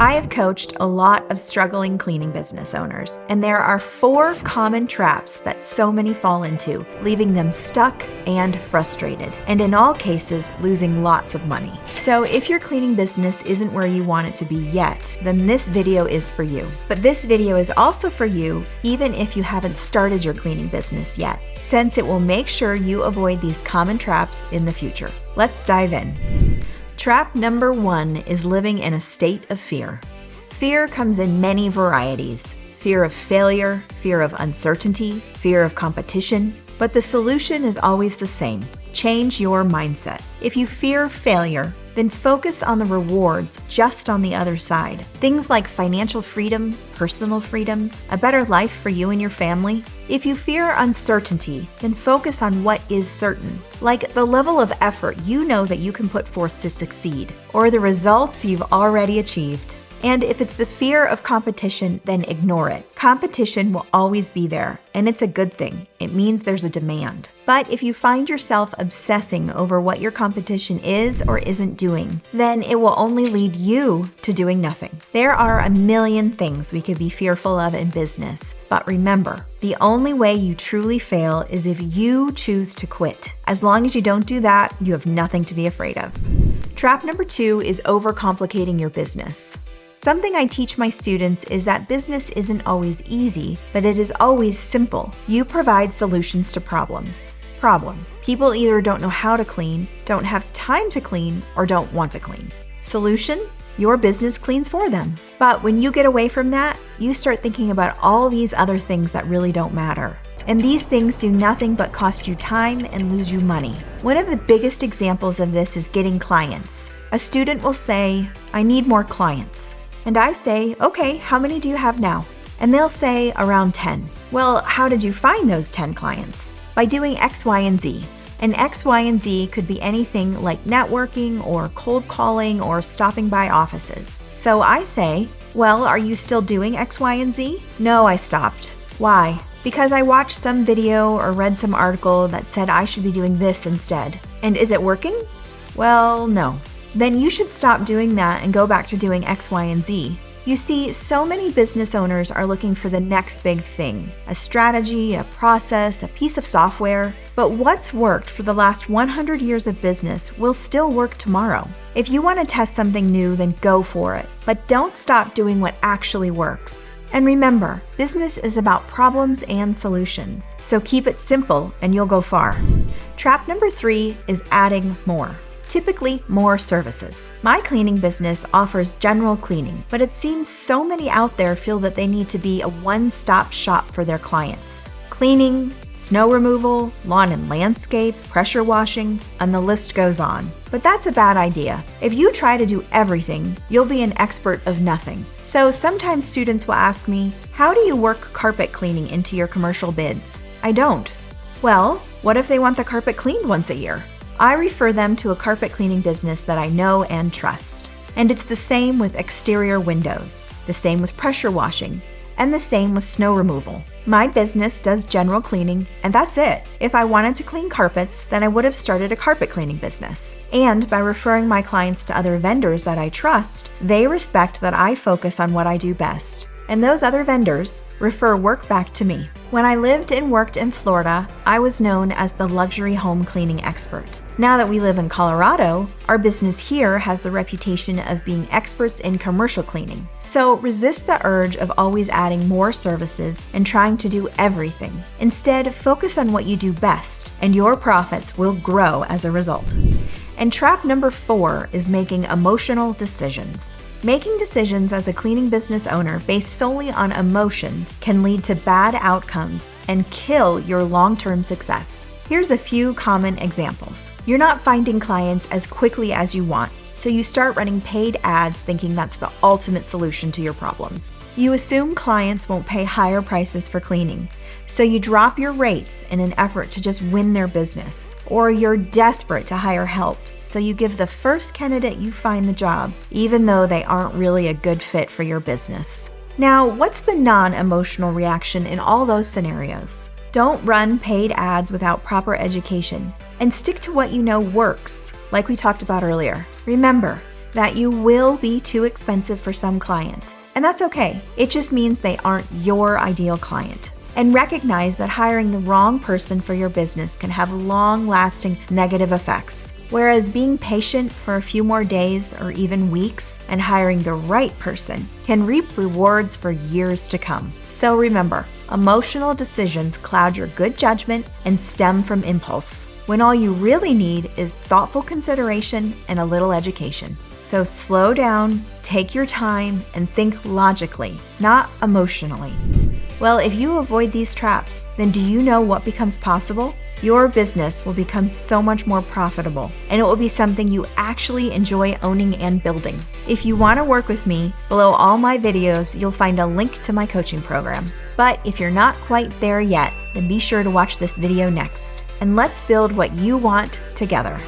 I have coached a lot of struggling cleaning business owners, and there are 4 common traps that so many fall into, leaving them stuck and frustrated, and in all cases, losing lots of money. So if your cleaning business isn't where you want it to be yet, then this video is for you. But this video is also for you even if you haven't started your cleaning business yet, since it will make sure you avoid these common traps in the future. Let's dive in. Trap number 1 is living in a state of fear. Fear comes in many varieties. Fear of failure, fear of uncertainty, fear of competition. But the solution is always the same. Change your mindset. If you fear failure, then focus on the rewards just on the other side. Things like financial freedom, personal freedom, a better life for you and your family. If you fear uncertainty, then focus on what is certain, like the level of effort you know that you can put forth to succeed, or the results you've already achieved. And if it's the fear of competition, then ignore it. Competition will always be there, and it's a good thing. It means there's a demand. But if you find yourself obsessing over what your competition is or isn't doing, then it will only lead you to doing nothing. There are a million things we could be fearful of in business, but remember, the only way you truly fail is if you choose to quit. As long as you don't do that, you have nothing to be afraid of. Trap number 2 is overcomplicating your business. Something I teach my students is that business isn't always easy, but it is always simple. You provide solutions to problems. Problem: people either don't know how to clean, don't have time to clean, or don't want to clean. Solution: your business cleans for them. But when you get away from that, you start thinking about all these other things that really don't matter. And these things do nothing but cost you time and lose you money. One of the biggest examples of this is getting clients. A student will say, "I need more clients." And I say, "Okay, how many do you have now?" And they'll say, "Around 10. Well, how did you find those 10 clients? By doing X, Y, and Z. And X, Y, and Z could be anything like networking or cold calling or stopping by offices. So I say, "Well, are you still doing X, Y, and Z?" "No, I stopped." "Why?" "Because I watched some video or read some article that said I should be doing this instead." "And is it working?" "Well, no." "Then you should stop doing that and go back to doing X, Y, and Z." You see, so many business owners are looking for the next big thing, a strategy, a process, a piece of software. But what's worked for the last 100 years of business will still work tomorrow. If you want to test something new, then go for it. But don't stop doing what actually works. And remember, business is about problems and solutions. So keep it simple and you'll go far. Trap number 3 is adding more. Typically, more services. My cleaning business offers general cleaning, but it seems so many out there feel that they need to be a one-stop shop for their clients. Cleaning, snow removal, lawn and landscape, pressure washing, and the list goes on. But that's a bad idea. If you try to do everything, you'll be an expert of nothing. So sometimes students will ask me, "How do you work carpet cleaning into your commercial bids?" I don't. Well, what if they want the carpet cleaned once a year? I refer them to a carpet cleaning business that I know and trust. And it's the same with exterior windows, the same with pressure washing, and the same with snow removal. My business does general cleaning, and that's it. If I wanted to clean carpets, then I would have started a carpet cleaning business. And by referring my clients to other vendors that I trust, they respect that I focus on what I do best. And those other vendors refer work back to me. When I lived and worked in Florida, I was known as the luxury home cleaning expert. Now that we live in Colorado, our business here has the reputation of being experts in commercial cleaning. So resist the urge of always adding more services and trying to do everything. Instead, focus on what you do best, and your profits will grow as a result. And trap number 4 is making emotional decisions. Making decisions as a cleaning business owner based solely on emotion can lead to bad outcomes and kill your long-term success. Here's a few common examples. You're not finding clients as quickly as you want, so you start running paid ads thinking that's the ultimate solution to your problems. You assume clients won't pay higher prices for cleaning, so you drop your rates in an effort to just win their business. Or you're desperate to hire help, so you give the first candidate you find the job, even though they aren't really a good fit for your business. Now, what's the non-emotional reaction in all those scenarios? Don't run paid ads without proper education, and stick to what you know works, like we talked about earlier. Remember, that you will be too expensive for some clients, and that's okay. It just means they aren't your ideal client. And recognize that hiring the wrong person for your business can have long-lasting negative effects. Whereas being patient for a few more days or even weeks and hiring the right person can reap rewards for years to come. So remember, emotional decisions cloud your good judgment and stem from impulse, when all you really need is thoughtful consideration and a little education. So slow down, take your time, and think logically, not emotionally. Well, if you avoid these traps, then do you know what becomes possible? Your business will become so much more profitable, and it will be something you actually enjoy owning and building. If you want to work with me, below all my videos, you'll find a link to my coaching program. But if you're not quite there yet, then be sure to watch this video next, and let's build what you want together.